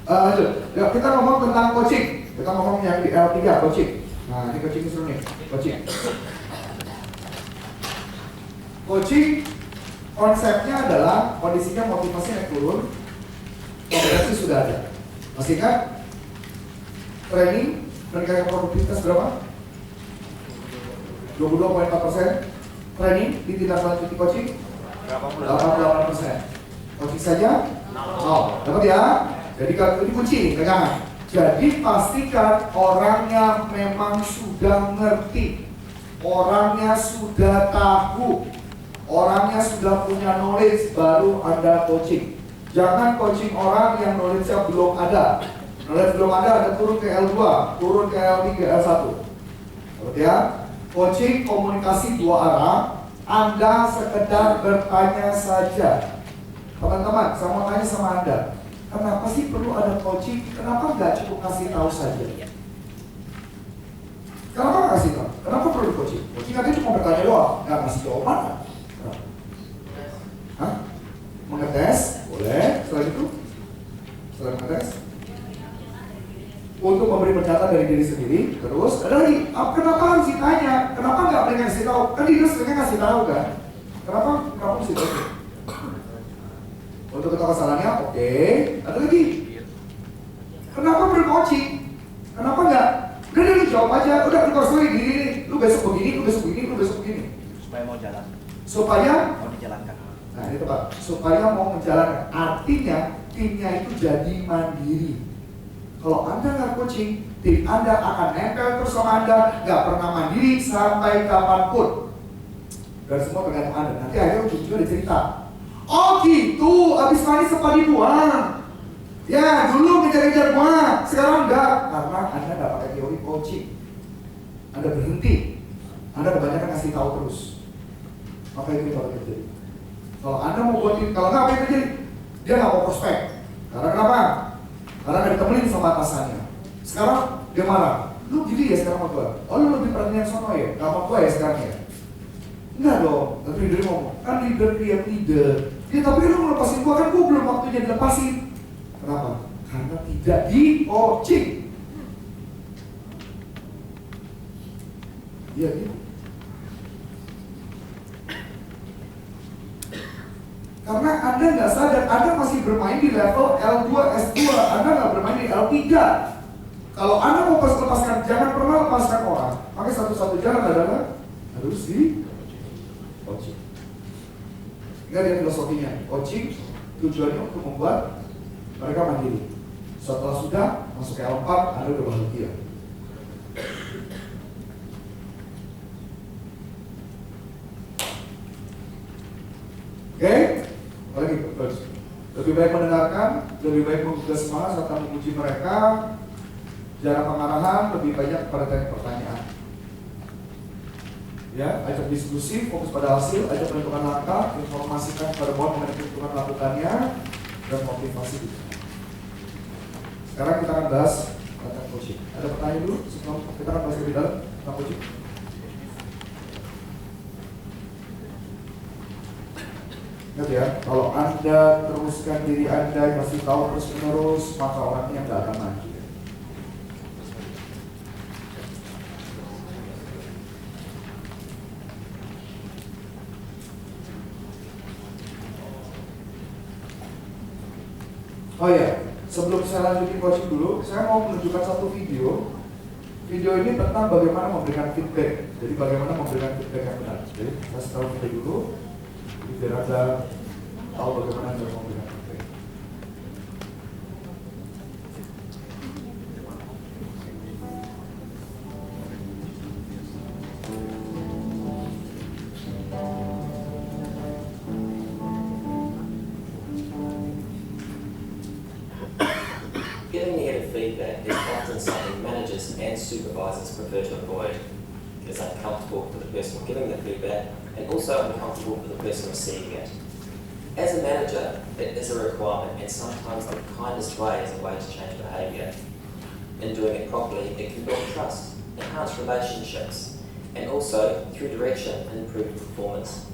Lanjut. Ya, kita ngomong tentang coaching. Kita ngomong yang di L3 coaching. Nah, ini coaching seru nih. Coaching. Coaching konsepnya adalah kondisinya motivasi naik turun, kompetensi sudah ada. Masih kan? Training meningkatkan produktivitas berapa? 22,4%. Training ditindaklanjuti coaching 88%. Coaching saja? Oh, dapat ya? Jadi kalau ini kunci nih, pegangan. Jadi pastikan orangnya memang sudah ngerti, orangnya sudah tahu, orangnya sudah punya knowledge, baru Anda coaching. Jangan coaching orang yang knowledge-nya belum ada. Knowledge belum ada turun ke L2, turun ke L3, L1. Dapat ya? Coaching komunikasi dua arah. Anda sekedar bertanya saja. Teman-teman, saya mau tanya sama Anda, kenapa sih perlu ada coaching? Kenapa nggak cukup kasih tahu saja? Kenapa nggak kasih tahu? Kenapa perlu coaching? Coaching nanti cuma bertanya doang, nggak kasih jawaban. Kenapa? Hah? Mengetes? Boleh. Setelah itu? Setelah mengetes? Untuk memberi pernyataan dari diri sendiri. Terus ada lagi, kenapa harus ditanya? Kenapa nggak pengen kasih tahu? Kan dia seringnya ngasih tahu kan? Kenapa mesti tahu? Untuk ketahui kesalahannya, oke. Ada lagi. Kenapa perlu coaching? Kenapa nggak? Udah lu jawab aja. Udah lu harus gini. Lu besok begini, lu besok begini, lu besok begini. Supaya mau jalan. Supaya mau dijalankan. Nah ini tepat. Supaya mau menjalankan. Artinya timnya itu jadi mandiri. Kalau Anda nggak coaching, tim Anda akan nempel terus sama Anda, nggak pernah mandiri sampai kapanpun. Dan semua tergantung Anda. Nanti akhirnya ujung-ujungnya ada cerita. Oh gitu, abis mandi sepadi buang. Ya dulu ngejar-ngejar buang, sekarang enggak. Karena Anda nggak pakai teori coaching. Anda berhenti. Anda kebanyakan ngasih tahu terus. Maka itu bakal terjadi. Kalau Anda mau buatin, kalau nggak apa yang terjadi? Dia nggak mau prospek. Karena kenapa? Karena nggak ditemenin sama atasannya. Sekarang dia marah. Lu gini ya sekarang sama gue. Oh lu lebih perhatian sono ya? Gak sama gue ya sekarang ya? Enggak dong. Tapi leader ngomong, kan leader dia leader. Ya tapi lu ngelepasin gue, kan gue belum waktunya dilepasin. Kenapa? Karena tidak di coaching. Iya gitu. Karena Anda nggak sadar, Anda masih bermain di level L2, S2, Anda nggak bermain di L3. Kalau Anda mau lepaskan, jangan pernah lepaskan orang. Maka satu-satu jalan adalah harus di coaching. Ingat ya filosofinya, coaching tujuannya untuk membuat mereka mandiri. Setelah sudah masuk ke L4, Anda udah bahagia. Oke? Lagi terus. Lebih baik mendengarkan, lebih baik membuka semangat serta memuji mereka. Jarang pengarahan, lebih banyak pada pertanyaan. Ya, ajak diskusi, fokus pada hasil, ajak menentukan langkah, informasikan kepada board mengenai perhitungan melakukannya, dan motivasi. Sekarang kita akan bahas tentang coaching. Ada pertanyaan dulu sebelum kita akan bahas lebih dalam tentang coaching. Ingat ya, kalau Anda teruskan diri Anda, kasih tahu terus menerus, maka orangnya nggak akan maju. Oh ya, sebelum saya lanjutin coaching dulu, saya mau menunjukkan satu video. Video ini tentang bagaimana memberikan feedback. Jadi bagaimana memberikan feedback yang benar. Jadi saya setelah video dulu, biar Anda tahu bagaimana Anda memberikan feedback. Giving negative feedback is often something managers and supervisors prefer to avoid. It's uncomfortable for the person giving the feedback and also uncomfortable for the person receiving it. As a manager, it is a requirement, and sometimes the kindest way is a way to change behaviour. In doing it properly, it can build trust, enhance relationships, and also, through direction, improve performance.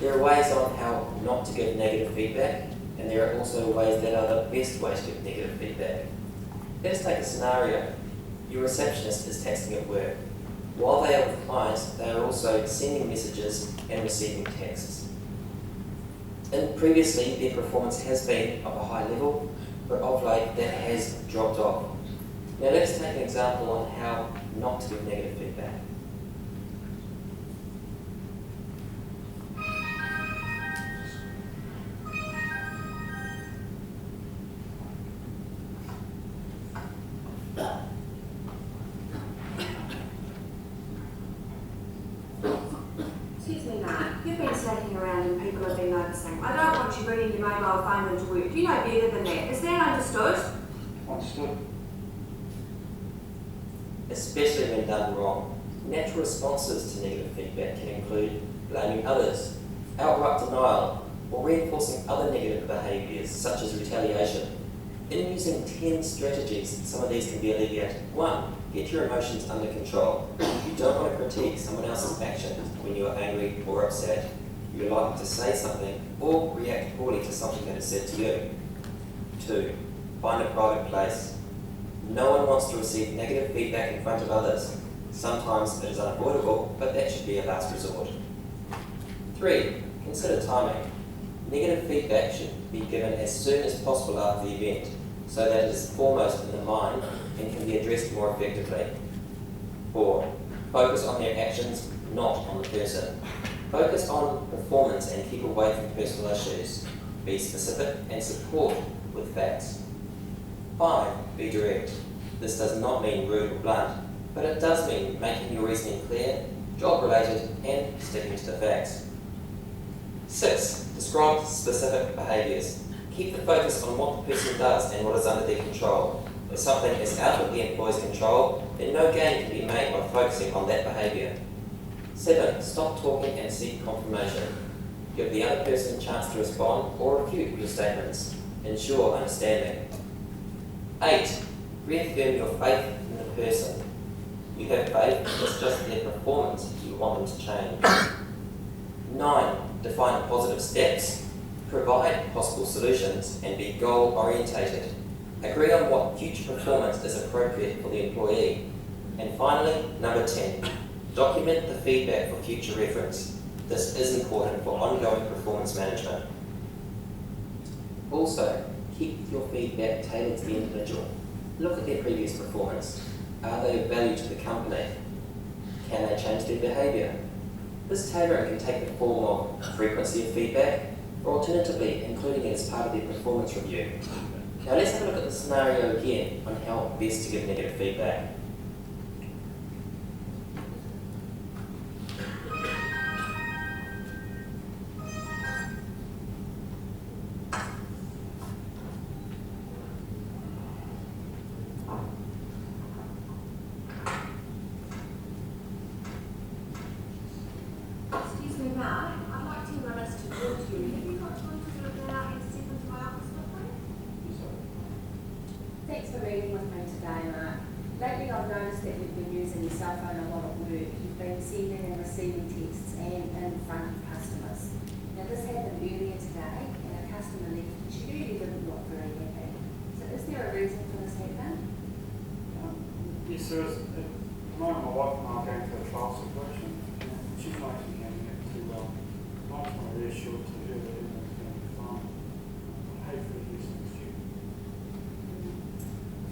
There are ways on how not to give negative feedback, and there are also ways that are the best ways to give negative feedback. Let's take a scenario. Your receptionist is texting at work. While they are with clients, they are also sending messages and receiving texts. And previously, their performance has been of a high level, but of late that has dropped off. Now let's take an example on how not to give negative feedback. Excuse me, Mark. You've been slacking around and people have been noticing. I don't want you bringing your mobile phone into work. You know better than that. Is that understood? Understood. Especially when done wrong. Natural responses to negative feedback can include blaming others, outright denial, or reinforcing other negative behaviours such as retaliation. In using 10 strategies, some of these can be alleviated. 1. Get your emotions under control. You don't want to critique someone else's actions when you are angry or upset. You're likely to say something or react poorly to something that is said to you. 2. Find a private place. No one wants to receive negative feedback in front of others. Sometimes it is unavoidable, but that should be a last resort. 3. Consider timing. Negative feedback should be given as soon as possible after the event, so that it is foremost in the mind and can be addressed more effectively. 4. Focus on their actions, not on the person. Focus on performance and keep away from personal issues. Be specific and support with facts. 5. Be direct. This does not mean rude or blunt, but it does mean making your reasoning clear, job-related, and sticking to the facts. 6. Describe specific behaviours. Keep the focus on what the person does and what is under their control. If something is out of the employee's control, then no gain can be made by focusing on that behaviour. 7. Stop talking and seek confirmation. Give the other person a chance to respond or refute your statements. Ensure understanding. 8. Reaffirm your faith in the person. You have faith, it's just their performance you want them to change. 9. Define positive steps. Provide possible solutions and be goal-orientated. Agree on what future performance is appropriate for the employee. And finally, number 10. Document the feedback for future reference. This is important for ongoing performance management. Also, keep your feedback tailored to the individual. Look at their previous performance. Are they of value to the company? Can they change their behaviour? This tailoring can take the form of frequency of feedback, or alternatively, including it as part of their performance review. Now let's have a look at the scenario again on how best to give negative feedback. Excuse me, Mark. I'd like to run us to talk to you. Have you got time to sort of go out and step into my office with me? Thanks for meeting with me today, Mark. Lately I've noticed that you've been using your cell phone a lot at work. You've been sending and receiving texts and in front of customers. Now this happened earlier today and a customer left and she really didn't look very happy. So is there a reason for this happening? Yes, there is. At the moment, my wife and I are going through a trial situation. She's not actually handling it too well. I just want to reassure to her that everything's going to be fine. Hopefully, he's next year.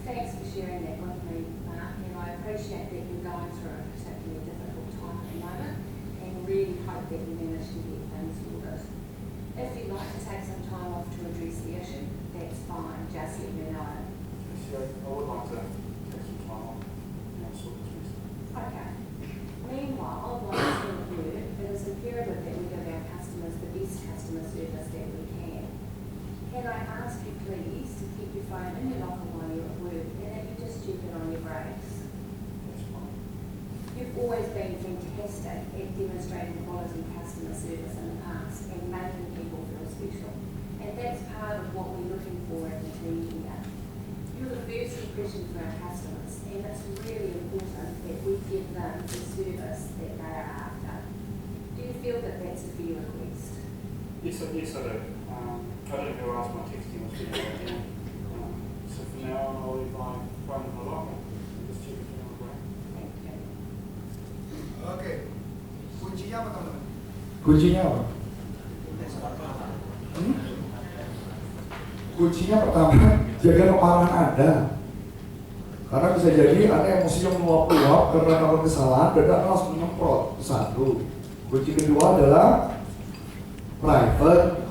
Thanks for sharing that with me, Mark, and I appreciate that you're going through a particularly difficult time at the moment and really hope that you manage to get things sorted. If you'd like to take some time off to address the issue, that's fine, just let me know. Yes, I would like to take some time off and sort this reason. Okay. Meanwhile, while it's been at work, it is imperative that we give our customers the best customer service that we can. Can I ask you please to keep your phone in your locker while you're at work and that you just check it on your breaks? That's fine. You've always been fantastic at demonstrating quality customer service in the past and making people feel special. And that's part of what we're looking for in the team here. You're the first impression for our customers, and it's really important that we give them the service that they are after. Do you feel that that's a fair request? Yes, I do. I don't know who else my texting was doing again. So for now on, I'll leave my phone in my locker and just check it on the way. Oke. Kuncinya apa teman-teman? Kuncinya apa? Kuncinya pertama, jaga keparahan Anda. Karena bisa jadi Anda emosinya meluap-luap karena melakukan kesalahan dan Anda langsung menyemprot. Satu. Kunci kedua adalah private.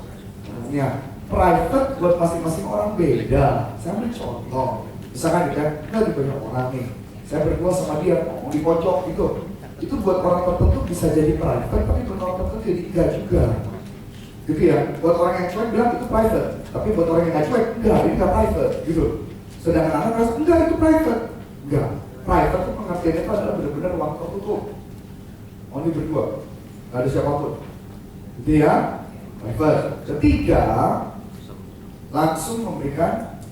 Private buat masing-masing orang beda. Saya ambil contoh. Misalkan kita di banyak orang nih. Saya berdua sama dia ngomong di pojok gitu. Itu buat orang tertentu bisa jadi private, tapi buat orang tertentu jadi enggak juga. Gitu ya. Buat orang yang cuek bilang itu private, tapi buat orang yang nggak cuek enggak, ini enggak private gitu. Sedangkan Anda merasa enggak itu private. Enggak. Private itu pengertiannya itu adalah benar-benar ruang tertutup. Only berdua. Nggak ada siapapun. Gitu ya. Private. Ketiga, langsung memberikan,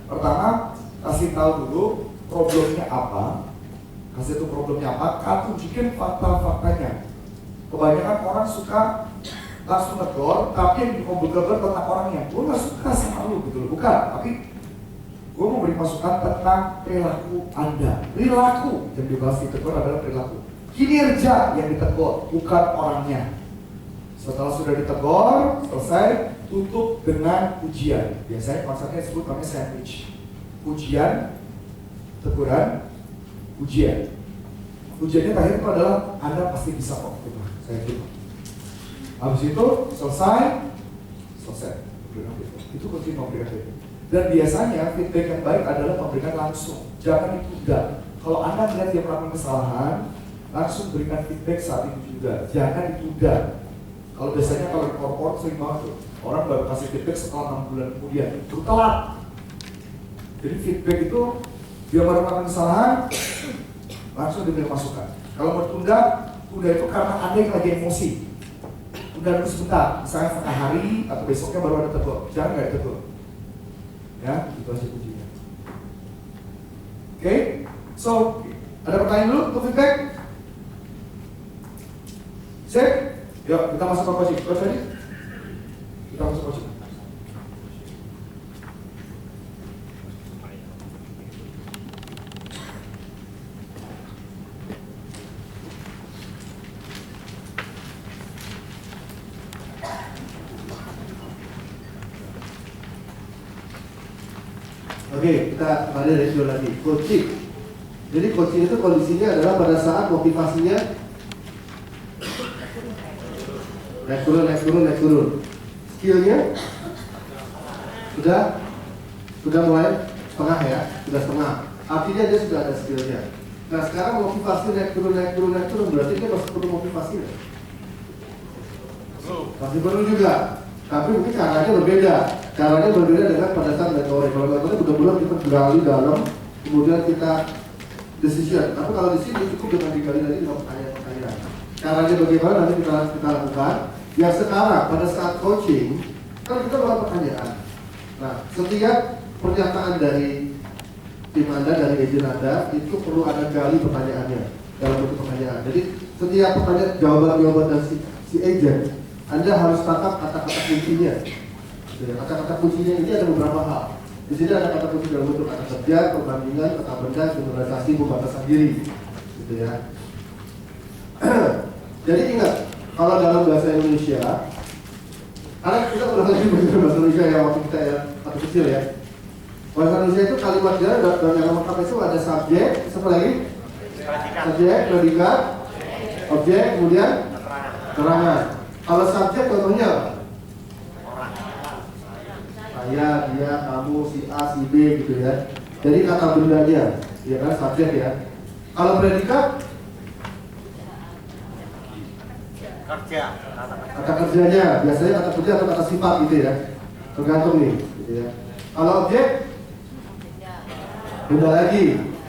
pertama kasih tahu dulu problemnya apa, kasih tahu problemnya apa, tunjukin fakta-faktanya. Kebanyakan orang suka langsung negor, tapi yang dikobrol-kobrol tentang orangnya. Gue nggak suka sama lu gitu loh, bukan. Tapi gue mau beri masukan tentang perilaku Anda. Perilaku yang dibahas di tegur adalah perilaku. Kinerja yang ditegur, bukan orangnya. Setelah sudah ditegur, selesai, tutup dengan pujian. Biasanya konsepnya disebut namanya sandwich. Pujian, teguran, pujian. Pujiannya terakhir itu adalah Anda pasti bisa kok. Saya terima. Habis itu selesai. Itu kunci memberikan feedback. Dan biasanya feedback yang baik adalah memberikan langsung. Jangan ditunda. Kalau Anda melihat dia melakukan kesalahan, langsung berikan feedback saat itu juga. Jangan ditunda. Kalau biasanya kalau di korporat sering banget tuh, orang baru kasih feedback setelah 6 bulan kemudian, itu telat. Jadi feedback itu dia baru melakukan kesalahan, langsung diberi masukan. Kalau mau tunda itu karena Anda yang lagi emosi. Tunda dulu sebentar, misalnya setengah hari atau besoknya baru ada tegur. Jangan nggak tegur. Ya, itu aja kuncinya. Oke, so ada pertanyaan dulu untuk feedback? Sip? Yuk, kita masuk ke coaching. Coach tadi? Kita masuk coaching. Oke, kita kembali dari dulu lagi. Coaching. Jadi coaching itu kondisinya adalah pada saat motivasinya naik turun. Skillnya sudah mulai setengah ya, sudah setengah. Artinya dia sudah ada skillnya. Nah sekarang motivasi naik turun berarti dia masih perlu motivasi ya? Masih perlu juga. Tapi mungkin caranya berbeda. Caranya berbeda dengan pada saat metode. Kalau metode benar-benar kita gali dalam, kemudian kita decision. Tapi kalau di sini cukup dengan digali tadi dengan pertanyaan. Caranya bagaimana nanti kita lakukan. Yang sekarang pada saat coaching kan kita melakukan pertanyaan. Nah, setiap pernyataan dari tim Anda, dari agent Anda itu perlu ada gali pertanyaannya dalam bentuk pertanyaan. Jadi setiap pertanyaan jawaban dari si agent, Anda harus tangkap kata-kata kuncinya. Kata-kata kuncinya ini ada beberapa hal. Di sini ada kata kunci dalam bentuk kata kerja, perbandingan, kata benda, generalisasi, pembatasan diri, gitu ya. Jadi ingat, kalau dalam bahasa Indonesia, karena kita udah lagi belajar bahasa Indonesia ya waktu kita ya waktu kecil ya. Bahasa Indonesia itu kalimat dia dan yang lengkap itu ada subjek, apa lagi? Subjek, predikat, objek, kemudian keterangan. Kalau subjek contohnya apa? Saya, dia, kamu, si A, si B gitu ya. Jadi kata bendanya, ya kan subjek ya. Kalau predikat kata kerjanya, biasanya kata kerja atau kata sifat gitu ya, tergantung nih gitu ya. Kalau objek benda lagi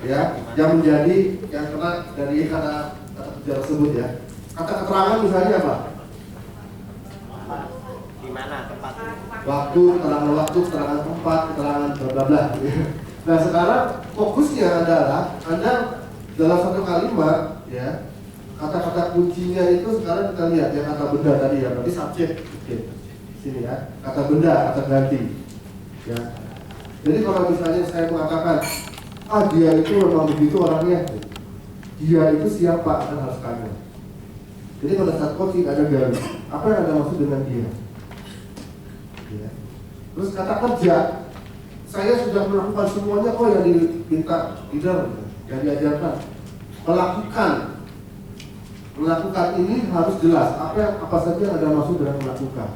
ya, yang menjadi yang kena dari kata kerja tersebut ya. Kata keterangan misalnya apa? Di mana tempat? Waktu, keterangan tempat, keterangan bla bla. Nah sekarang fokusnya adalah Anda dalam satu kalimat ya, kata-kata kuncinya itu sekarang kita lihat ya, kata benda tadi ya, berarti subjek. Oke. sini ya, kata benda, kata ganti. Ya. Jadi kalau misalnya saya mengatakan, dia itu memang begitu orangnya, dia itu siapa, kan harus tanya. Jadi pada saat coaching ada gali, apa yang Anda maksud dengan dia? Ya. Terus kata kerja, saya sudah melakukan semuanya kok yang diminta leader, yang diajarkan. Melakukan ini harus jelas apa saja yang Anda maksud dengan melakukan.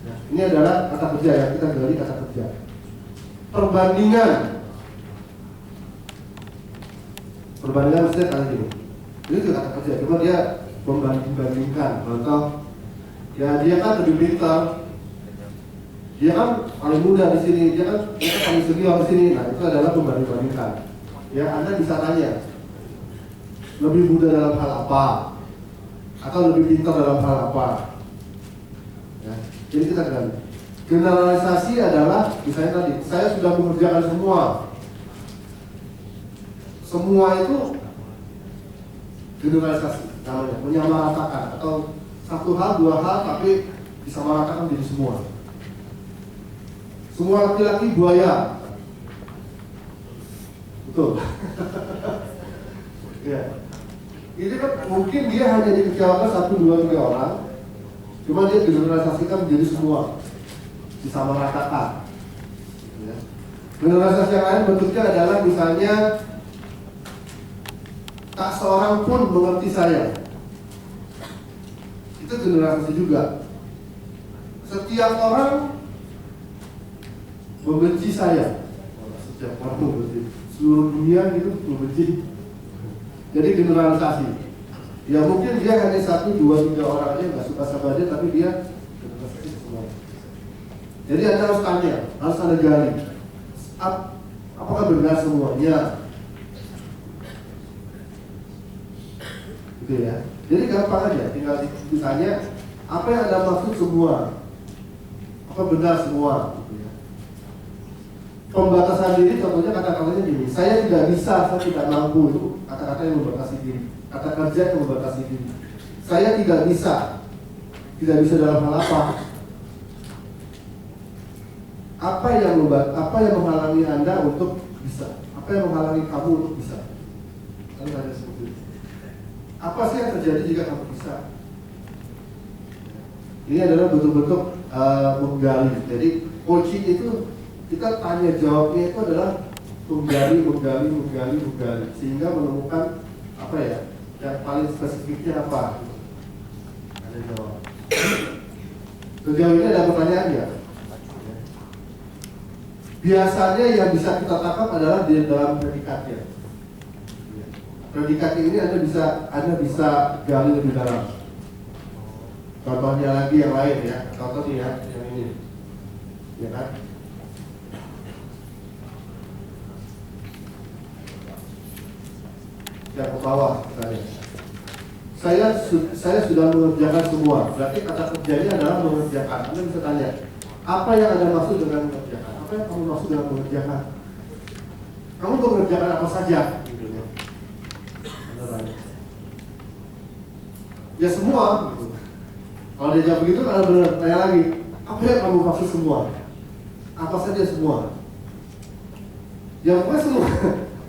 Ya. Ini adalah kata kerja ya, kita gali kata kerja. Perbandingan maksudnya kali ini. Ini juga kata kerja, cuma dia membanding-bandingkan. Contoh, ya dia kan lebih pintar, dia kan paling muda di sini, dia kan paling senior di sini. Nah itu adalah membanding-bandingkan. Ya Anda bisa tanya, lebih muda dalam hal apa, atau lebih pintar dalam hal apa. Ya, jadi kita ganti. Generalisasi adalah, misalnya tadi, saya sudah mengerjakan semua. Semua itu generalisasi namanya, menyamaratakan atau satu hal, dua hal tapi disamaratakan jadi semua. Semua laki-laki buaya. Betul. Ya. Ini kan mungkin dia hanya dikecewakan 1, 2, 3 orang, cuma dia generalisasikan menjadi semua, disamaratakan. Ya. Generalisasi yang lain bentuknya adalah misalnya tak seorang pun mengerti saya. Itu generalisasi juga. Setiap orang membenci saya. Setiap orang membenci. Seluruh dunia gitu membenci. Jadi generalisasi. Ya mungkin dia hanya 1, 2, 3 orang aja nggak suka sama dia, tapi dia generalisasi semua. Jadi Anda harus tanya, harus Anda gali. Apakah benar semuanya? Gitu ya. Jadi gampang aja, tinggal ditanya apa yang Anda maksud semua, apa benar semua. Gitu ya. Pembatasan diri contohnya kata-katanya gini, saya tidak bisa, saya tidak mampu, itu kata-kata yang membatasi diri, kata kerja yang membatasi diri. Saya tidak bisa dalam hal apa? Apa yang menghalangi Anda untuk bisa? Apa yang menghalangi kamu untuk bisa? Kan ada seperti itu. Apa sih yang terjadi jika kamu bisa? Ini adalah bentuk-bentuk menggali. Jadi coaching itu kita tanya jawabnya itu adalah menggali sehingga menemukan apa ya yang paling spesifiknya apa. Ada jawab. Sejauh ini ada pertanyaan ya? Biasanya yang bisa kita tangkap adalah di dalam predikatnya. Predikat ini Anda bisa gali lebih dalam. Contohnya lagi yang lain ya, contohnya ya, yang ini, ya kan? Yang ke bawah misalnya. Saya sudah mengerjakan semua. Berarti kata kerjanya adalah mengerjakan. Anda bisa tanya, apa yang Anda maksud dengan mengerjakan? Apa yang kamu maksud dengan mengerjakan? Kamu mengerjakan apa saja? Gitu ya. Ya semua. Gitu. Kalau dia jawab begitu, kalau benar tanya lagi, apa yang kamu maksud semua? Apa saja semua? Ya pokoknya semua.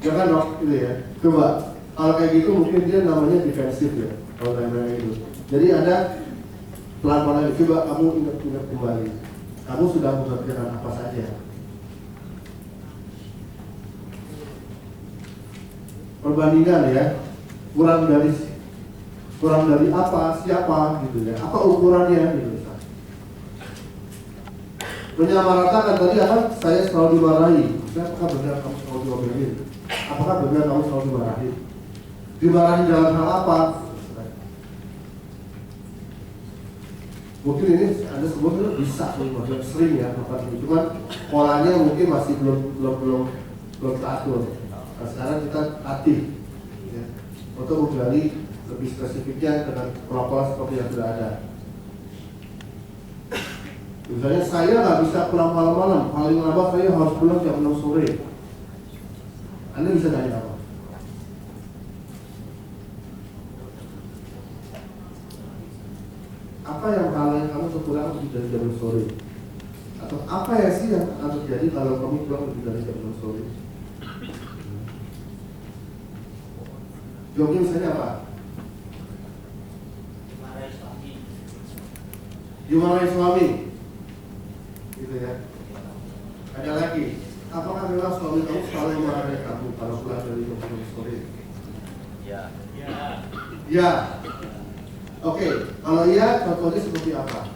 Jangan dong, gitu ya. Coba. Kalau kayak gitu mungkin dia namanya defensif ya, kalau tanya itu. Jadi ada pelan-pelan, coba kamu ingat kembali. Kamu sudah mengerjakan apa saja? Perbandingan ya, kurang dari apa, siapa gitu ya, apa ukurannya gitu. Menyamaratakan tadi apa? Saya selalu dimarahi. Apakah benar kamu selalu diomelin? Apakah benar kamu selalu dimarahi? Dimarahi dalam hal apa? Mungkin ini Anda sebut bisa sering ya tempat ini, cuman polanya mungkin masih belum teratur. Nah, sekarang kita latih ya, untuk menggali lebih spesifiknya dengan pola-pola seperti yang sudah ada. Misalnya saya nggak bisa pulang malam-malam, paling lambat saya harus pulang jam 6 sore. Anda bisa tanya apa? Apa apa yang menghalangi kamu untuk pulang lebih dari jam 6 sore? Atau apa ya sih yang akan terjadi kalau kamu pulang lebih dari jam 6 sore? Jawabnya misalnya apa? Dimarahi suami. Gitu ya. Ada lagi. Apakah memang suami kamu selalu memarahi kamu kalau pulang dari jam 6 sore? Ya. Oke, kalau iya, contohnya seperti apa?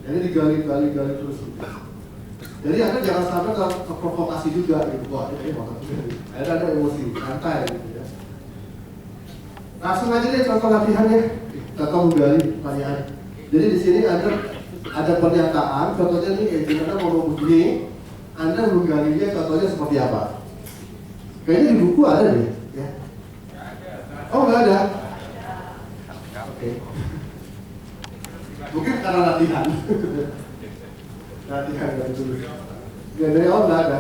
Jadi digali terus. Jadi Anda jangan sampai terprovokasi juga gitu. Wah, ini mau ada emosi, santai gitu ya. Langsung aja deh contoh latihannya. Contoh menggali pertanyaan. Jadi di sini ada pernyataan, contohnya nih, Anda mau begini, Anda menggalinya contohnya seperti apa? Kayaknya di buku ada deh, ya. Oh, nggak ada. Oke. Mungkin karena latihan. Latihan dari dulu. Nggak dari awal nggak ada.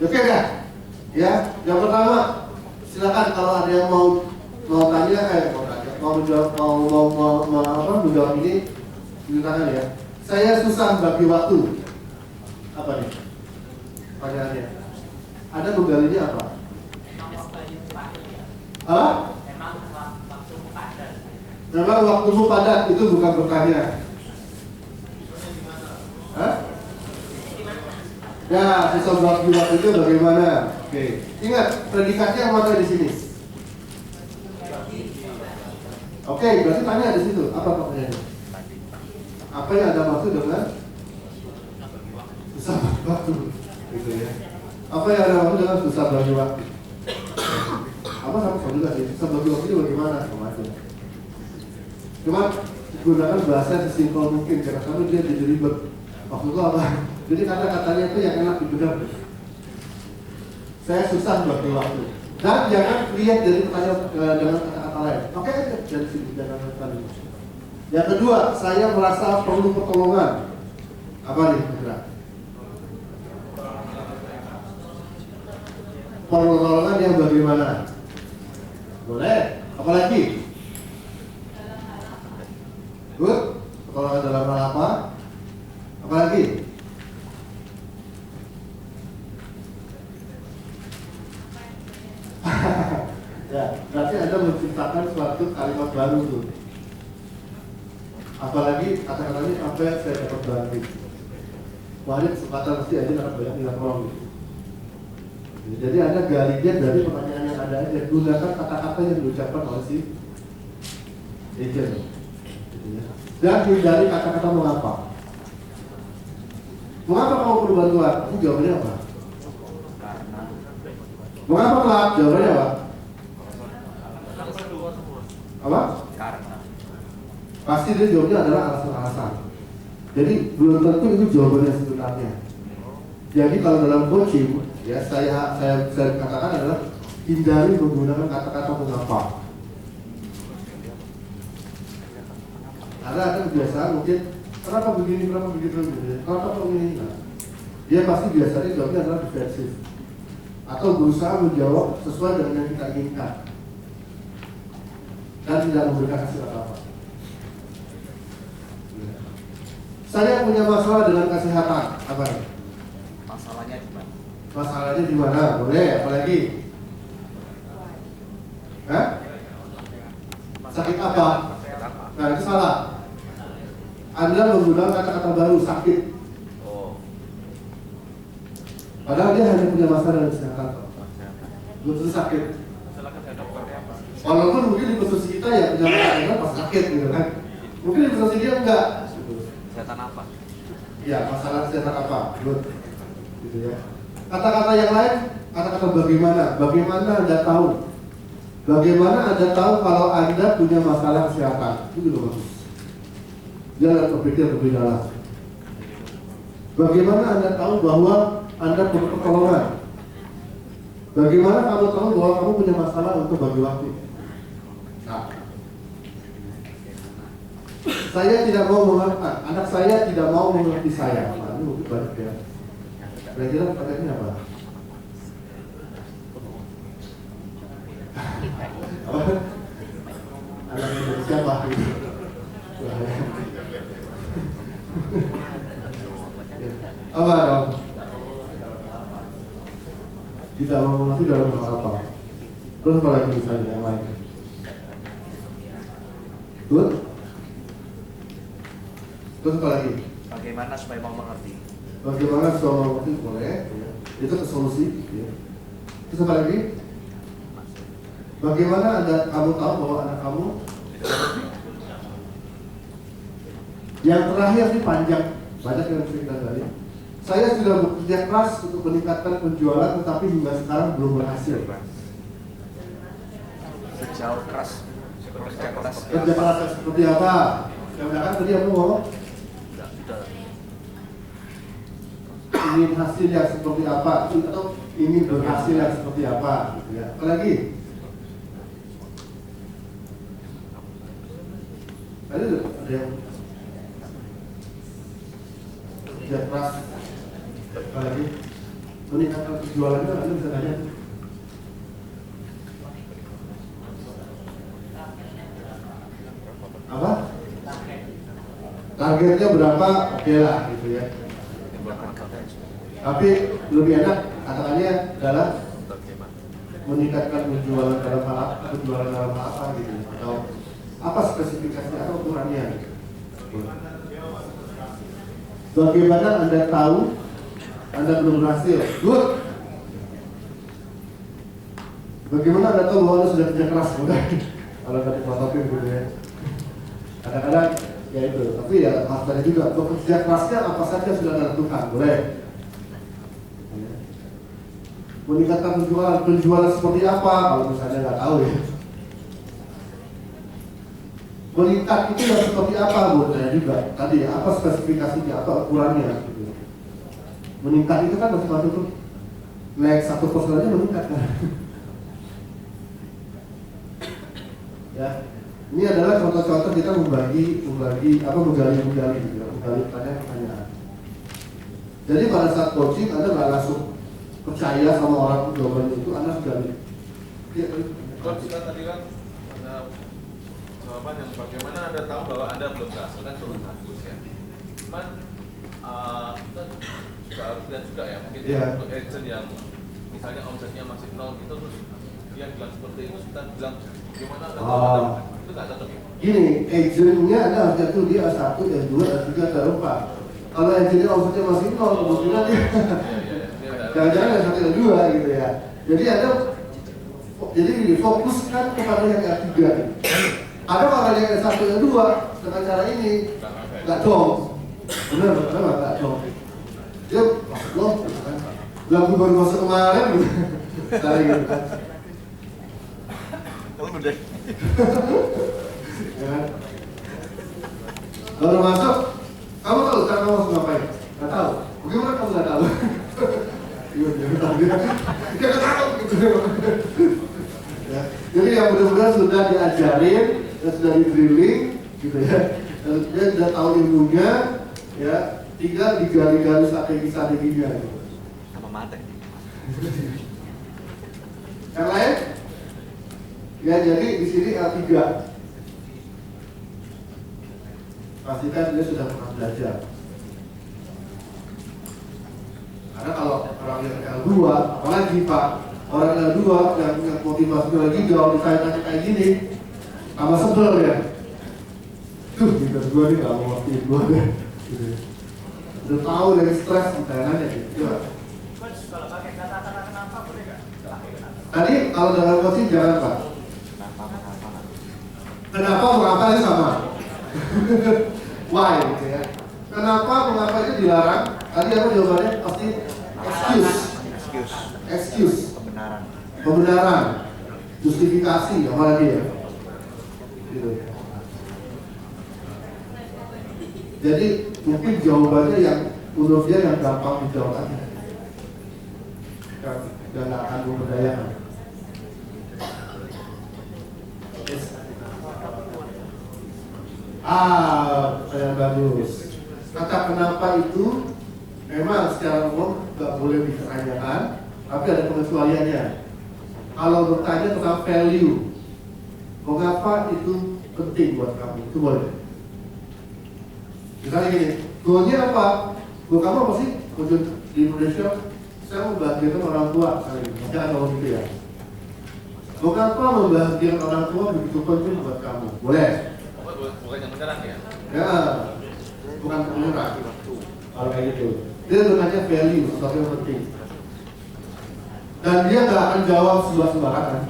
Oke dah. Ya, yang pertama, silakan kalau ada yang mau tanya, menjawab ini, silakan ya. Saya susah bagi waktu. Apa nih? Pertanyaannya. Ada menggalinya apa? Apa? Memang waktumu padat, itu bukan pertanyaan. Hah? Ya, susah bagi waktu itu bagaimana? Oke. Ingat, predikatnya apa di sini? Oke, berarti tanya di situ. Apa pertanyaannya? Apa yang ada maksud dengan susah bagi waktu? Gitu ya. Apa yang ada maksud dengan susah bagi waktu? Apa sama juga sih? Susah bagi waktu itu bagaimana? Sama aja. Cuma gunakan bahasa sesimpel mungkin, karena kalau dia jadi ribet. Maksud itu apa? Jadi kata-katanya itu yang enak didengar. Saya susah bagi waktu. Dan jangan lihat dari pertanyaan dengan kata-kata lain. Oke, dari sini jangan tadi. Yang kedua, saya merasa perlu pertolongan. Apa nih, kira? Pertolongan yang bagaimana? Boleh. Apalagi? Good. Pertolongan dalam hal apa? Apalagi? Ya, berarti Anda menciptakan suatu kalimat baru tuh. Apalagi kata-katanya apa yang saya dapat bantu. Wah, ini kesempatan pasti aja akan banyak minta tolong gitu. Jadi Anda galinya dari pertanyaan yang ada aja, gunakan kata-kata yang diucapkan oleh si agent. Dan hindari kata-kata mengapa. Mengapa kamu perlu bantuan? Ini jawabannya apa? Mengapa telat? Jawabannya apa? Apa? Pasti dia jawabnya adalah alasan-alasan. Jadi belum tentu itu jawabannya sebenarnya. Jadi kalau dalam coaching, ya saya katakan adalah hindari menggunakan kata-kata mengapa. Ada kebiasaan mungkin kenapa begini, kenapa begitu, kenapa begini. Nah, dia pasti biasanya jawabnya adalah defensif atau berusaha menjawab sesuai dengan yang kita inginkan dan tidak memberikan hasil apa-apa. Saya punya masalah dengan kesehatan. Apa nih? Masalahnya di mana? Masalahnya di mana? Boleh, apalagi? Hah? Sakit apa? Nah, itu salah. Anda menggunakan kata-kata baru, sakit. Padahal dia hanya punya masalah dengan kesehatan. Belum tentu sakit. Walaupun mungkin di posisi kita ya punya masalah pas sakit gitu kan. Mungkin di posisi dia enggak. Kesehatan apa? Ya, masalah kesehatan apa? Good. Gitu ya. Kata-kata yang lain, kata-kata bagaimana? Bagaimana Anda tahu? Bagaimana Anda tahu kalau Anda punya masalah kesehatan? Itu juga bagus. Jangan berpikir lebih dalam. Bagaimana Anda tahu bahwa Anda perlu pertolongan? Bagaimana kamu tahu bahwa kamu punya masalah untuk bagi waktu? Nah, saya tidak mau mengerti, anak saya tidak mau mengerti saya. Nah, ini mungkin banyak ya. Kira-kira pertanyaannya apa? siapa? Apa dong? Tidak mengerti dalam hal apa? Terus apa lagi misalnya yang lain? Good? Terus apa lagi? Bagaimana supaya mau mengerti? Bagaimana supaya mengerti boleh? Ya. Itu ke solusi. Ya. Terus apa lagi? Bagaimana kamu tahu bahwa anak kamu? Yang terakhir sih panjang, banyak yang sering kita gali. Saya sudah bekerja keras untuk meningkatkan penjualan, tetapi hingga sekarang belum berhasil. Sejauh keras, bekerja keras. Kerja keras seperti apa? Jangan tadi aku ngomong ingin hasil yang seperti apa, atau ingin berhasil yang seperti apa, gitu ya. Apalagi? Tadi ada yang kerja keras, apalagi meningkatkan penjualannya, Anda bisa tanya. Apa? Targetnya berapa? Oke lah, gitu ya. Tapi lebih enak katakannya adalah meningkatkan penjualan dalam hal apa, gitu, atau apa spesifikasinya atau ukurannya. Bagaimana Anda tahu Anda belum berhasil? Good. Bagaimana Anda tahu bahwa Anda sudah kerja keras? Udah. Kalau tadi prototip gitu ya. Kadang-kadang ya itu, tapi ya harus tanya juga bekerja kerasnya apa saja sudah Anda lakukan, boleh. Meningkatkan penjualan seperti apa kalau misalnya nggak tahu ya. Meningkat itu yang seperti apa buat saya juga tadi ya, apa spesifikasinya, apa ukurannya gitu. Meningkat itu kan masing-masing tuh naik 1% aja meningkat kan. Ya, ini adalah contoh-contoh kita menggali gitu ya, menggali pertanyaan. Jadi pada saat coaching Anda nggak langsung percaya sama orang jawabannya itu, Anda sudah Coach tadi kan ada jawaban yang bagaimana Anda tahu bahwa Anda belum berhasil kan cukup bagus ya. Cuman kita juga harus lihat juga ya, mungkin untuk agent yang misalnya omsetnya masih 0 gitu, terus dia bilang seperti itu, kita bilang gimana Anda tahu itu nggak cocok ya? Gini, agentnya Anda harus jatuh dia A1, A2, A3, A4. Kalau agentnya omsetnya masih 0, kemungkinan dia jangan-jangan yang 1 A2 gitu ya. Jadi Anda fokuskan kepada yang A3. Ada orang yang S1 dan 2 dengan cara ini nggak dong, benar nggak dong. Dia maksud lo, lagu baru masuk kemarin gitu, cara gitu kan. Kalau udah, Ya kan? Baru masuk, kamu tahu cara kamu harus ngapain? Nggak tahu. Bagaimana kamu nggak tahu? Dia nggak tahu gitu. Ya. Jadi yang benar-benar sudah diajarin, dan sudah di drilling, gitu ya. Dan dia sudah tahu ilmunya, ya. Tinggal digali-gali strategi-strateginya. Gitu. sama mata. Yang lain? Ya jadi di sini L3. Pastikan dia sudah pernah belajar. Karena kalau orang yang L2, apalagi Pak, orang L2 yang motivasinya lagi jauh ditanya kayak gini, sama sebel ya. Gitu gue nih gak mau ngerti gue deh. Gitu. Udah tahu dari stres ditanya gitu. Coach, kalau pakai kata-kata kenapa boleh nggak? Tadi kalau dalam coaching jangan Pak. Kenapa mengapa itu sama? Why gitu ya. Kenapa mengapa itu dilarang? Tadi apa jawabannya? Pasti excuse. Pembenaran. Justifikasi apalagi ya. Gitu. Jadi mungkin jawabannya yang menurut dia yang gampang dijawab aja. Dan nggak akan memberdayakan. Saya bagus. Kata kenapa itu memang secara umum nggak boleh ditanyakan, tapi ada pengecualiannya. Kalau bertanya tentang value, mengapa itu penting buat kamu, itu boleh. Misalnya gini, goalnya apa? Goal kamu apa sih? Wujud di Indonesia, saya mau membahagiakan orang tua, misalnya gitu. Jangan ngomong gitu ya. Bukan apa membahagiakan orang tua begitu penting buat kamu, boleh? Bukan yang menyerang ya? Ya, bukan menyerang. Kalau kayak gitu, dia benarnya value, sesuatu yang penting. Dan dia nggak akan jawab sembarangan.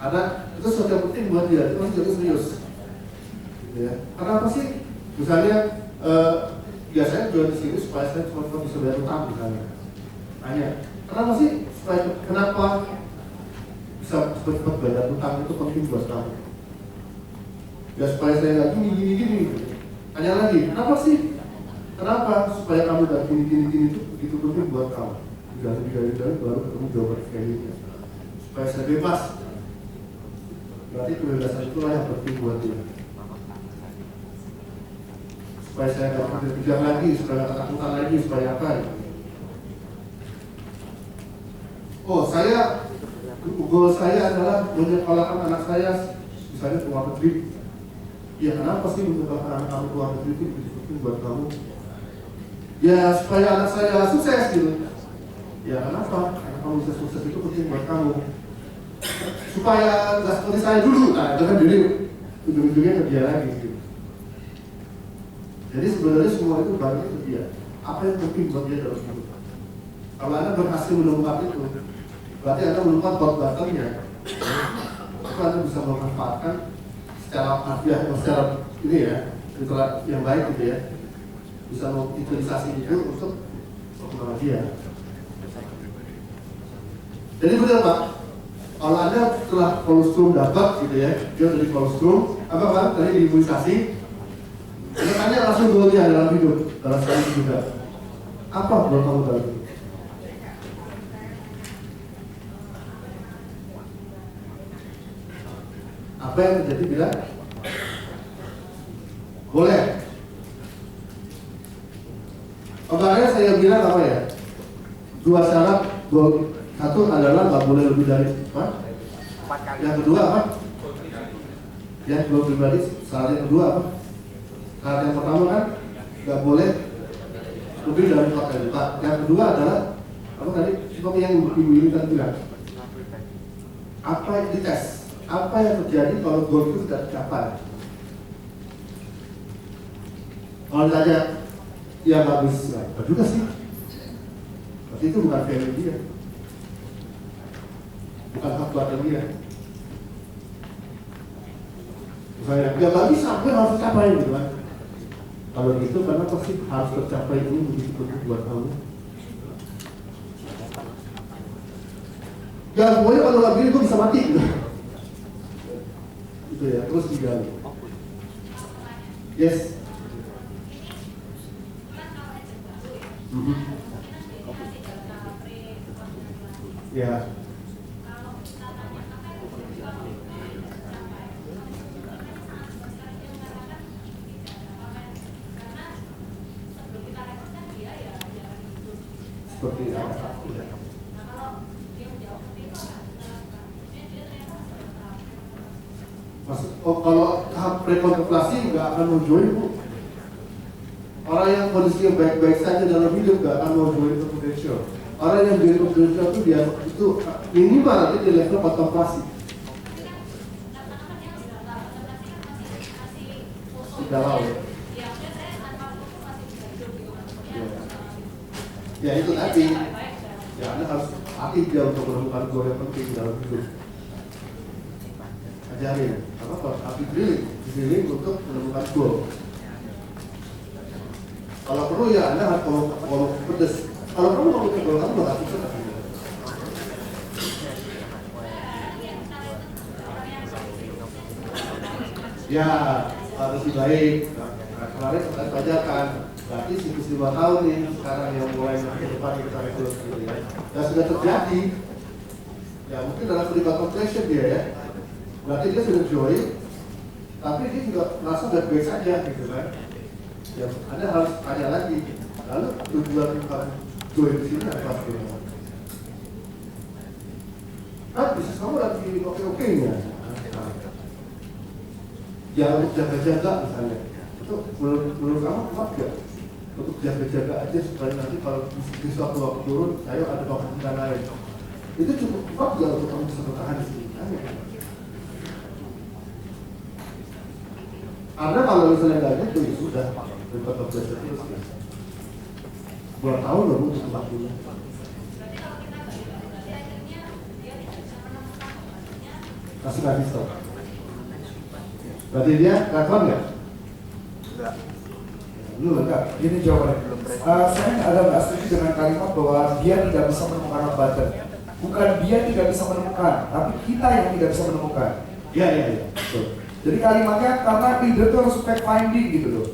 Karena itu sesuatu yang penting buat dia, itu harus jadi serius. Ya. Karena apa sih? Misalnya, biasanya jual di sini supaya saya cuma bisa bayar utang misalnya. Tanya, kenapa sih? Kenapa bisa cepat-cepat bayar utang itu penting buat kamu? Ya supaya saya nggak gini. Tanya lagi, kenapa sih? Kenapa supaya kamu nggak gini itu begitu penting buat kamu? Dari baru ketemu jawaban value-nya. Supaya saya bebas. Berarti kebebasan itulah yang penting buat dia. Supaya saya nggak kejar lagi, supaya nggak ketakutan lagi, supaya apa? Oh, goal saya adalah menyekolahkan anak saya misalnya ke luar negeri. Ya kenapa sih menyekolahkan anak kamu ke luar negeri itu penting buat kamu? Ya supaya anak saya sukses gitu. Ya kenapa? Anak kamu bisa sukses itu penting buat kamu. Supaya nggak seperti saya dulu, nah itu kan jadi ujung-ujungnya ke dia lagi gitu. Jadi sebenarnya semua itu balik ke dia. Apa yang penting buat dia dalam hidup? Kalau Anda berhasil menemukan itu, berarti Anda menemukan hot button-nya. Itu Anda bisa memanfaatkan secara harfiah atau secara ini ya, yang baik gitu ya. Bisa mengutilisasi itu untuk perkembangan dia. Jadi benar Pak, kalau Anda setelah kolostrum dapat gitu ya, dia dari kolostrum, apa Pak? Tadi diimunisasi, Anda tanya langsung goalnya dalam hidup, dalam sekali juga. Apa goal kamu dalam hidup? Apa yang terjadi bila boleh? Kemarin saya bilang apa ya? 2 syarat goal. Satu adalah nggak boleh lebih dari 4. Yang kedua apa? Ya goal pribadi. Syarat yang kedua apa? Syarat yang pertama kan nggak boleh lebih dari 4 kali lipat. Yang kedua adalah apa tadi? Seperti yang ibu ini tadi bilang. Apa yang dites? Apa yang terjadi kalau goal itu tidak tercapai? Kalau ditanya, ya bagus, nggak juga sih. Berarti itu bukan value dia, bukan hak buatan dia. Misalnya, ya nggak bisa, gue harus tercapai gitu kan. Kalau gitu, karena pasti harus tercapai ini begitu penting buat kamu. Ya pokoknya kalau nggak begini gue bisa mati gitu. Itu ya, terus digali. Yes. Ya. Seperti apa? Kalau tahap prekontemplasi nggak akan mau join Bu. Orang yang kondisinya baik-baik saja dalam hidup nggak akan mau join confidential. Orang yang join confidential itu dia itu minimal di level kontemplasi. Galau. Ya itu tadi. Ya Anda harus aktif dia untuk menemukan goal yang penting dalam hidup. Ajarin, apa aktif drilling untuk menemukan goal. Kalau perlu ya Anda harus kalau pedes. Kalau kamu mau punya goal kamu bakal sukses. Ya harus lebih baik. Nah, kemarin saya pelajarkan. Berarti siklus 5 tahun nih sekarang yang mulai ke depan kita rekrut gitu ya. Dan sudah terjadi. Ya mungkin dalam peringkat completion dia ya. Berarti dia sudah join, tapi dia juga merasa baik-baik saja gitu kan. Ya, Anda harus tanya lagi. Lalu tujuan kamu join di sini apa? Kan bisnis kamu lagi oke-oke ya. Ya untuk jaga-jaga misalnya, itu menurut kamu kuat gak? Untuk jaga-jaga aja supaya nanti kalau di suatu waktu turun, ayo ada pemasukan lain. Itu cukup kuat gak untuk kamu bisa bertahan di sini? Karena kalau misalnya nggak ada itu ya sudah, daripada belajar terus ya. 2 tahun loh untuk waktunya. Masih nggak bisa. Berarti dia rekon nggak? Enggak. Lu enggak, ini jawabannya. Saya ada nggak setuju dengan kalimat bahwa dia tidak bisa menemukan hambatan. Bukan dia tidak bisa menemukan, tapi kita yang tidak bisa menemukan. Iya. Betul. Jadi kalimatnya karena leader itu harus fact finding gitu loh.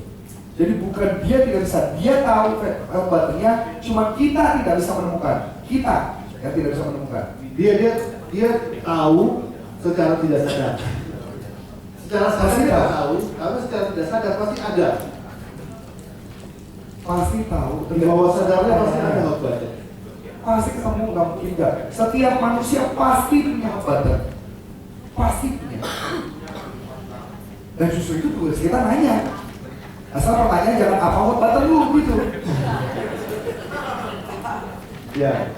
Jadi bukan dia tidak bisa, dia tahu hambatannya, cuma kita tidak bisa menemukan. Kita yang tidak bisa menemukan. Dia tahu secara tidak sadar. Secara sadar dia tahu, tapi secara tidak sadar pasti ada. Pasti tahu. Di bawah sadarnya pasti ada hambatan. Pasti ketemu, nggak mungkin nggak. Setiap manusia pasti punya hambatan. Pasti punya. Dan justru itu tugas kita nanya. Asal pertanyaan jangan apa hambatan lu gitu. Ya.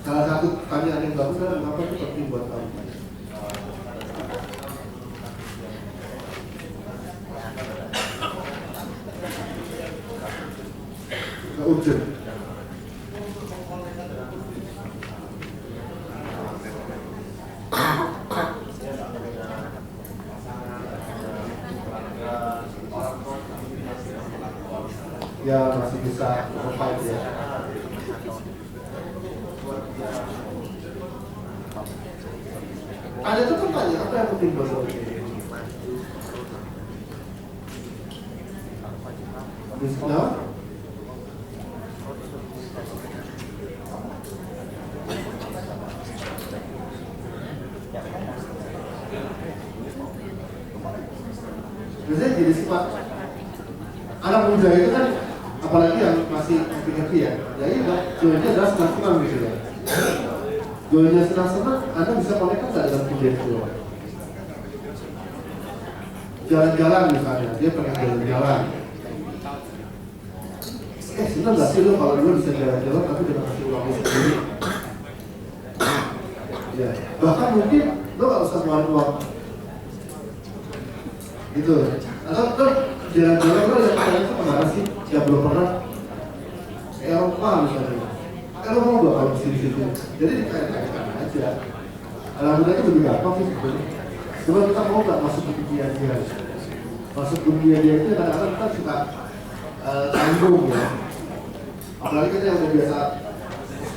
Salah satu pertanyaan yang bagus adalah mengapa itu penting buat kamu. Nggak urgent. Ya masih bisa provide ya. Ada tuh pertanyaan apa yang penting buat kamu? Nah, biasanya jadi sifat anak muda itu kan, apalagi yang masih happy ya, iya joinnya adalah senang-senang gitu ya. Joinnya senang-senang, Anda bisa connect nggak dengan video? Jalan-jalan misalnya, dia pengen jalan-jalan. Senang nggak sih lo kalau lo bisa jalan-jalan tapi dengan hasil uangnya sendiri? Ya, bahkan mungkin lo nggak usah ngeluarin uang. Gitu. Atau lo jalan-jalan lo yang kalian itu kemana sih? Ya belum pernah. Eropa misalnya. Kalau mau gak kalau di situ, jadi dikaitkan aja. Anak muda itu lebih gampang sih sebenarnya. Cuma kita mau nggak masuk ke dunia dia. Masuk dunia dia itu kadang-kadang kita suka tanggung ya. Apalagi kita yang udah biasa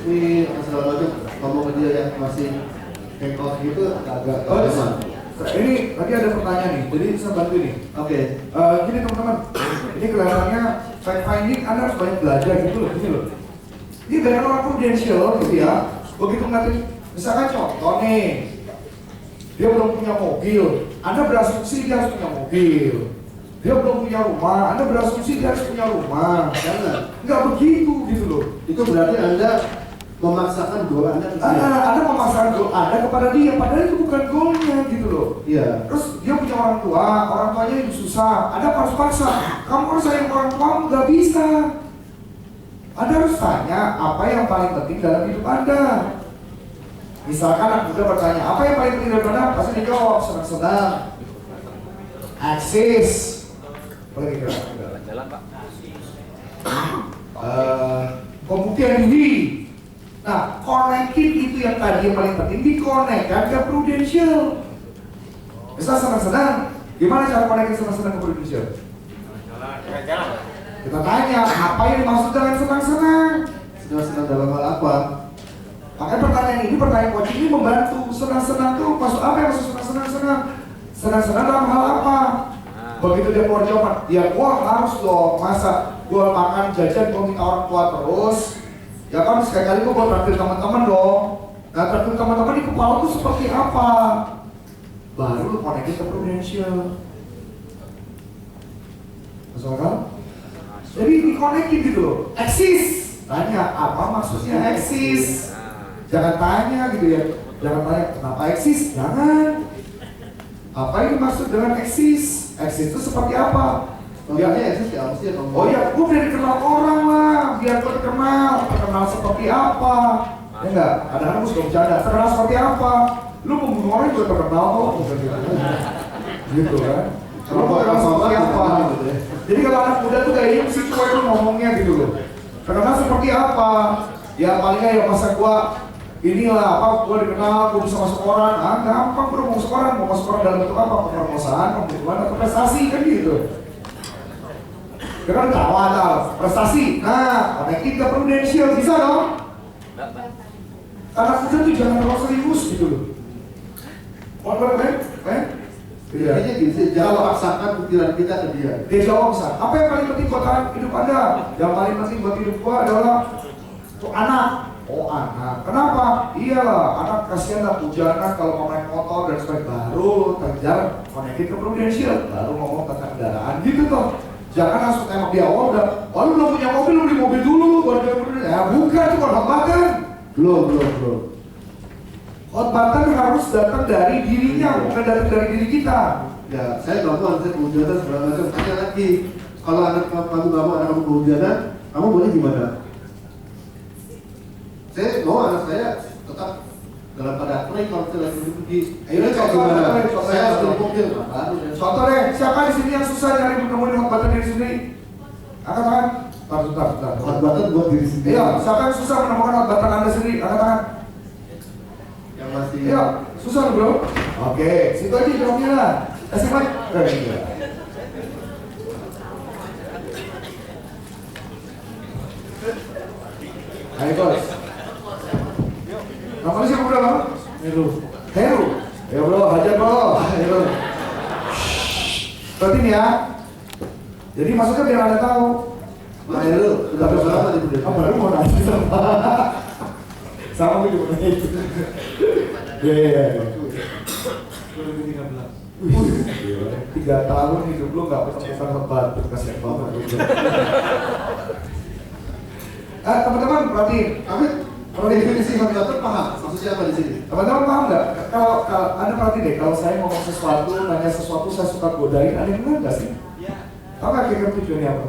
ini atau segala macam ngomong ke dia yang masih hangout gitu agak Ini tadi ada pertanyaan nih, jadi saya bantu nih. Oke. Gini teman-teman, ini kelihatannya fact finding Anda harus banyak belajar gitu loh, gini loh. Ini banyak orang prudential gitu ya. Begitu ngatain, misalkan contoh nih, dia belum punya mobil, Anda berasumsi dia harus punya mobil. Dia belum punya rumah, Anda berasumsi dia harus punya rumah. Jangan. Nggak begitu gitu loh. Itu berarti Anda memaksakan goal Anda ke dia. Anda memaksakan goal Anda kepada dia, padahal itu bukan goalnya gitu loh. Iya. Terus dia punya orang tuanya yang susah. Anda harus paksa. Kamu harus sayang orang tuamu, nggak bisa. Anda harus tanya apa yang paling penting dalam hidup Anda. Misalkan anak muda bertanya, apa yang paling penting dalam hidup Anda? Pasti dijawab senang-senang, eksis. Boleh kira? Jalan Pak. Pembuktian diri. Nah, connected itu yang tadi yang paling penting di-connect-kan ke prudential. Misal senang-senang, gimana cara connectin senang-senang ke prudential? Jalan. Kita tanya, apa yang dimaksud dengan senang-senang? Senang-senang dalam hal apa? Makanya pertanyaan coaching ini membantu. Senang-senang tuh masuk apa yang masuk senang-senang? Senang-senang dalam hal apa? Begitu dia keluar jawaban, dia wah harus dong, masa gua makan jajan gua minta orang tua terus. Ya kan sekali-kali gua buat traktir teman-teman dong. Nah traktir teman-teman di kepala tuh seperti apa? Baru lu konekin ke prudential. Masuk akal? Jadi dikonekin gitu loh. Eksis. Tanya apa maksudnya eksis? Jangan tanya gitu ya. Jangan tanya kenapa eksis? Jangan. Apa yang dimaksud dengan eksis? Eksis itu seperti apa? Contohnya eksis ya mesti ya. Oh ya, gue biar dikenal orang lah, biar gue terkenal seperti apa? Ya enggak, kadang-kadang gue suka bercanda, terkenal seperti apa? Lu membunuh orang juga terkenal kok, gitu kan? Lu terkenal seperti apa? Jadi kalau anak muda tuh kayaknya mesti cuek lu ngomongnya gitu loh. Terkenal seperti apa? Ya palingnya ya masa gua inilah apa, gua dikenal, gua bisa masuk orang. Ah gampang bro, mau masuk orang dalam bentuk apa? Pemerkosaan, pembunuhan, atau prestasi kan gitu. Kan tawa prestasi. Nah, konekin ke prudensial bisa dong? Anak muda tuh jangan terlalu serius gitu loh. Iya. Intinya gini sih, jangan paksakan pikiran kita ke dia. Dia jawab besar. Apa yang paling penting buat hidup Anda? Yang paling penting buat hidup gua adalah tuh anak. Oh anak. Kenapa? Iyalah, anak kasihan lah hujanan kalau mau naik motor dan sebagainya. Baru kejar konekin ke prudensial, baru ngomong tentang kendaraan gitu tuh. Jangan langsung tembak di awal udah, oh lu belum punya mobil, lu beli mobil dulu baru dia prudensial. Ya bukan, itu kalau bahkan Belum. hot button harus datang dari dirinya, bukan dari diri kita. Ya, saya bantu saya kehujanan segala macam. Tanya lagi, kalau anak kamu kehujanan, kamu boleh gimana? Saya mau anak saya tetap dalam keadaan kering kalau kita lagi pergi. Akhirnya contoh saya harus beli mobil, baru. Contoh deh, siapa di sini yang susah nyari menemukan hot button diri sendiri? Angkat tangan. Bentar. Hot button buat diri sendiri. Iya, siapa yang susah menemukan hot button Anda sendiri? Angkat tangan. Yang masih. Iya, susah bro. Oke, situ aja jawabnya lah. Kasih mic. Ayo bos. Namanya siapa bro? Heru. Ya bro, hajar bro. Heru. Berarti nih ya. Jadi maksudnya biar Anda tahu. Pak Heru, sudah berapa lama di Budaya? Baru mau nanya sama gue juga nanya itu. Iya. 3 tahun hidup lu gak ketemu tempat kasihan banget. Teman-teman perhatiin, Kalau definisi hot button paham? Maksudnya apa di sini? teman-teman paham nggak? Kalau Anda perhatiin deh, kalau saya ngomong sesuatu, nanya sesuatu, saya suka godain, ada yang benar nggak sih? Tahu nggak kira-kira tujuannya apa?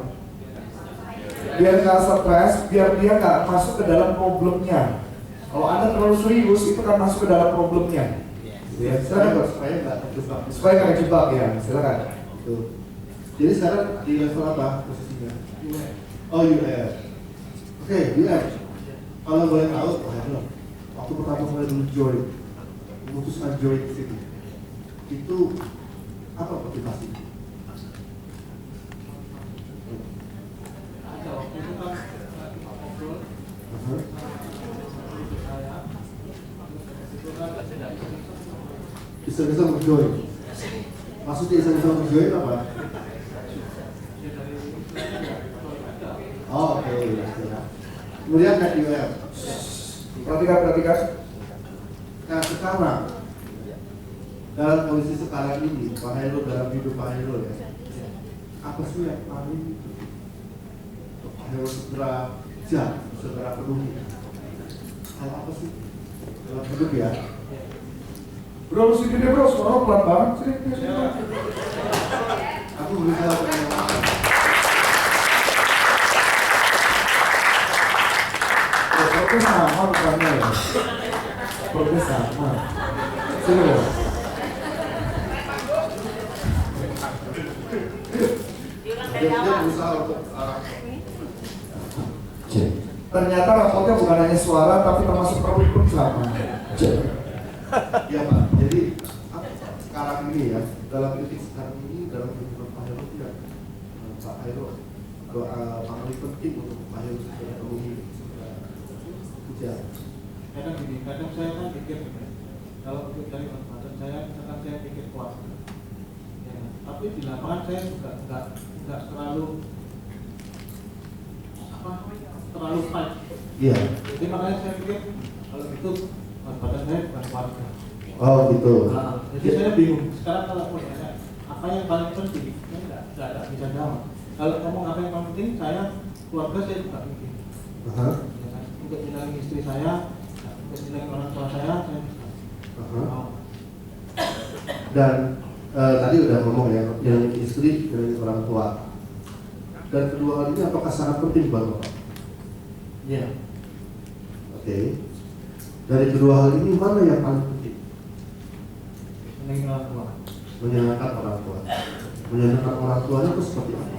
Biar nggak stres, biar dia nggak masuk ke dalam problemnya. Kalau Anda terlalu serius, itu kan masuk ke dalam problemnya. Ya, silakan bos. Supaya nggak terjebak. Supaya nggak terjebak ya, silakan. Tuh. Jadi sekarang di level apa posisinya? Oh UM. Oke, UM. Kalau boleh tahu, waktu pertama kali dulu join, memutuskan join di sini, itu apa motivasi? Bisa menjoin. Maksudnya bisa menjoin apa? Oh, oke. Kemudian naik UM. Perhatikan. Nah sekarang dalam kondisi sekarang ini, Pak Hairul dalam hidup Pak Hairul ya, apa sih yang paling Pak Hairul segera penuhi? Hal apa sih dalam hidup ya? Bro, sini deh bro, suara pelan banget sih. Aku berusaha untuk menyampaikan. Progres sama bukannya ya? Progres sama. Sini bro. Dia berusaha untuk Ternyata rapotnya bukan hanya suara, tapi termasuk perut pun sama. ya Pak. Jadi sekarang ini ya, dalam kritik sekarang ini, dalam kehidupan Pak Hairul tidak Pak Hairul doa paling penting untuk Pak Hairul segera penuhi hujan. Kadang saya kan pikir kalau untuk dari manfaat saya pikir kuat. Ya, tapi di lapangan saya juga nggak terlalu fight. Iya. Jadi makanya saya pikir kalau itu badan saya bukan keluarga. Oh gitu. Nah, jadi saya bingung. Sekarang kalau mau tanya apa yang paling penting, saya nggak bisa jawab. Kalau ngomong apa yang paling penting, saya keluarga saya juga penting. Untuk menjaga istri saya, untuk menjaga orang tua saya bisa. Dan tadi udah ngomong ya, yang istri dan orang tua. Dan kedua hal ini apakah sangat penting buat Bapak? Iya. Oke. Dari kedua hal ini mana yang paling penting? Menyenangkan orang tua. Menyenangkan orang tua. Menyenangkan orang tuanya itu seperti apa?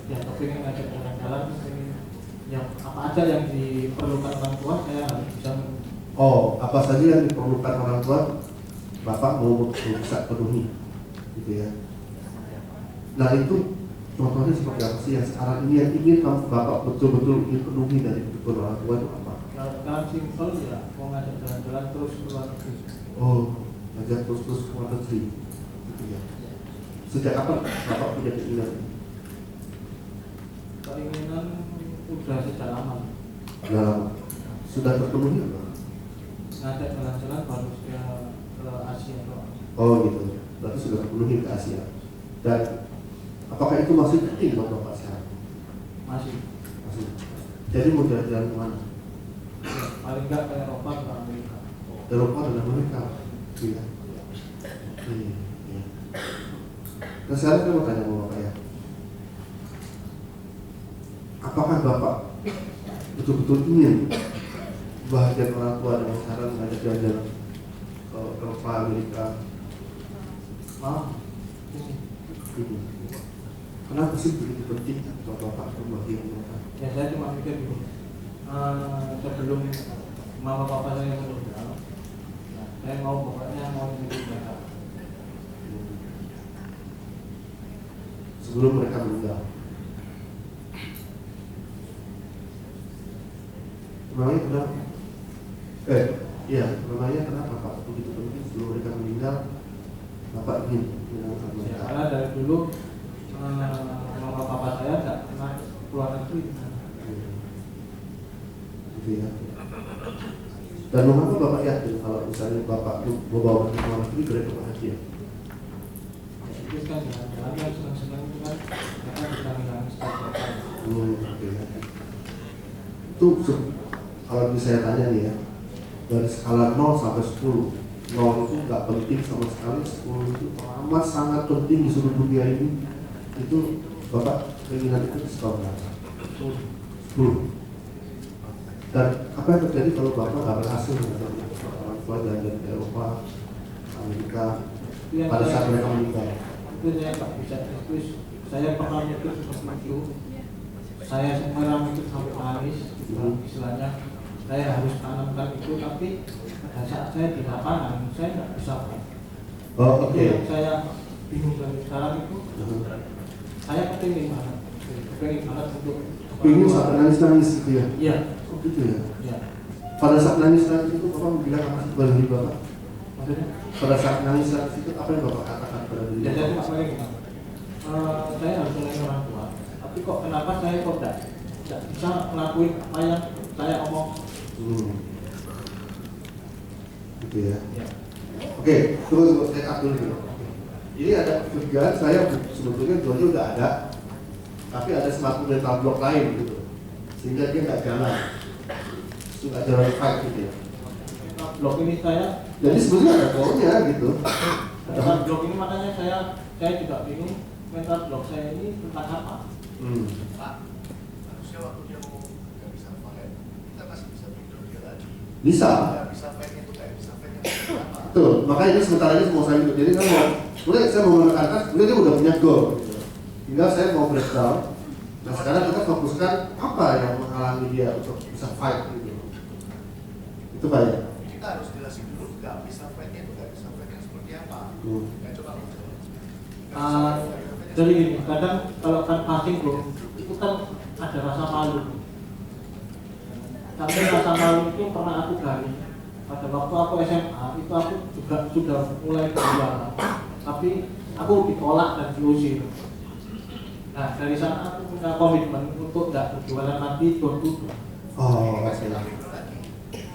Ya, kepingin ngajak jalan-jalan, yang apa aja yang diperlukan orang tua saya harus bisa. Oh, apa saja yang diperlukan orang tua Bapak mau bisa penuhi, gitu ya. Nah itu contohnya seperti apa sih yang sekarang ini yang ingin Bapak betul-betul ingin penuhi dari kedua orang tua itu apa? Kalau simpel ya, mau ngajak jalan-jalan terus keluar negeri. Oh, ngajak terus keluar negeri, gitu ya. Sejak kapan Bapak punya keinginan? Keinginan udah sejak lama. Sudah lama. Sudah terpenuhi apa? Ngajak jalan-jalan baru ke Asia doang. Oh gitu, berarti sudah terpenuhi ke Asia. Dan apakah itu masih penting buat Bapak sekarang? Masih. Masih. Jadi mau jalan-jalan kemana? Paling nggak ke Eropa ke Amerika. Eropa dan Amerika. Iya. Iya. Nah sekarang saya mau tanya sama Bapak ya. Apakah Bapak betul-betul ingin bahagian orang tua dengan cara mengajak jalan-jalan ke Eropa, Amerika? Ini. Kenapa sih begitu penting buat Bapak bahagian mereka? Ya saya cuma mikir gitu. Sebelum mama papa saya meninggal, nah, saya mau pokoknya mau hidup mereka. Sebelum mereka meninggal. Memangnya kenapa? Iya, memangnya kenapa Pak begitu penting sebelum mereka meninggal Bapak ingin meninggalkan Ya, mereka? karena dari dulu mama papa saya nggak pernah keluar negeri. Gitu ya. Dan mengapa Bapak yakin kalau misalnya Bapak membawa ke luar negeri mereka bahagia? Ya, itu kan jalan-jalan yang senang-senang itu kan mereka bisa ngilangin stres mereka. Oke. Itu kalau bisa saya tanya nih ya, dari skala 0 sampai 10, 0 itu nggak penting sama sekali, 10 itu amat sangat penting di seluruh dunia ini. Itu Bapak keinginan itu skala berapa? 10. Dan apa yang terjadi kalau Bapak nggak berhasil mengajak orang tua jalan-jalan ke Eropa, Amerika pada saat mereka meninggal? Itu saya nggak bisa terus. Saya pernah mikir seperti itu. Saya sekarang itu sampai nangis. Istilahnya saya harus tanamkan itu, tapi pada saat saya di lapangan saya nggak bisa. Oh, oke. Yang saya bingung dari sekarang itu, saya kepingin banget untuk Ingin sampai nangis-nangis gitu ya? Iya. Oh gitu ya? Iya. Pada saat nangis-nangis itu Bapak bilang apa sih pada diri Bapak? Maksudnya? Pada saat nangis-nangis itu apa yang Bapak katakan pada diri Ya, saya Bapak? cuma pengen saya harus mengenai orang tua, tapi kok kenapa saya kok tidak bisa ngelakuin apa yang saya omong? Gitu ya? Ya. Oke, tunggu saya cut dulu. Ini ada kerjaan saya sebetulnya dulunya udah ada, tapi ada smart mental block lain gitu, sehingga dia nggak jalan, nggak jalan fight gitu ya. Blok ini saya, Jadi sebetulnya ada goalnya gitu. dengan blok ini makanya saya juga bingung mental blok saya ini tentang apa? Pak, manusia waktu dia mau nggak bisa fight, kita masih bisa tidur dia lagi. Bisa. Nggak bisa fight itu kayak bisa fight yang apa? Tuh, makanya ini sebentar lagi mau saya ikut. Jadi kan sebenarnya saya mau menekankan, sebenarnya dia udah punya goal. Gitu. Tinggal saya mau breakdown. Nah sekarang kita fokuskan apa yang menghalangi dia untuk bisa fight gitu. Itu Pak ya. Kita harus jelasin dulu nggak bisa fightnya itu nggak bisa fight yang seperti apa. Ya coba kalau Jadi gini, kadang kalau kan passing bro, itu kan ada rasa malu. Tapi rasa malu itu pernah aku gali. Pada waktu aku SMA, itu aku juga sudah mulai berjualan. Tapi aku ditolak dan diusir. Nah dari sana aku punya komitmen untuk tidak berjualan lagi door-to-door. Oh, lagi.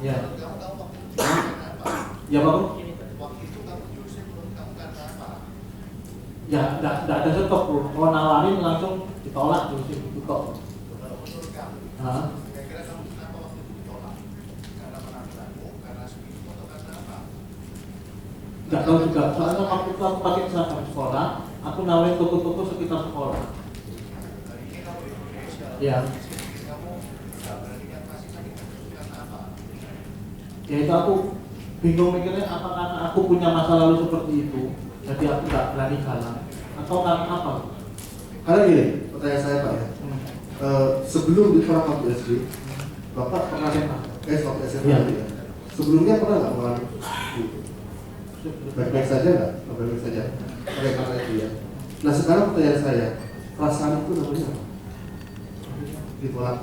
Ya. Kamu tahu waktu itu apa? Ya Pak. Waktu itu kamu diusir menurut kamu karena apa? Ya tidak ada stok bro. Mau nawarin langsung ditolak diusir itu kok. Kalau menurut kamu, Hah? kira-kira kamu kenapa waktu itu ditolak? Karena penampilanmu, karena speedmu atau karena apa? Nggak tahu juga, soalnya waktu itu aku pakai seragam sekolah, aku nawarin toko-toko sekitar sekolah. Hari ini kamu di Indonesia. Ya. Kamu nggak berani kan masih sakit karena apa? Ya itu aku bingung mikirnya apakah aku punya masa lalu seperti itu, jadi aku nggak berani jalan, atau karena apa? Karena gini, pertanyaan saya Pak ya. Sebelum di sekolah waktu SD, Bapak pernah waktu SMA Iya. ya. Sebelumnya pernah nggak mengalami itu? Baik-baik saja nggak? Baik-baik saja. Oke, karena itu ya. Nah sekarang pertanyaan saya, perasaan itu namanya apa? Ditolak.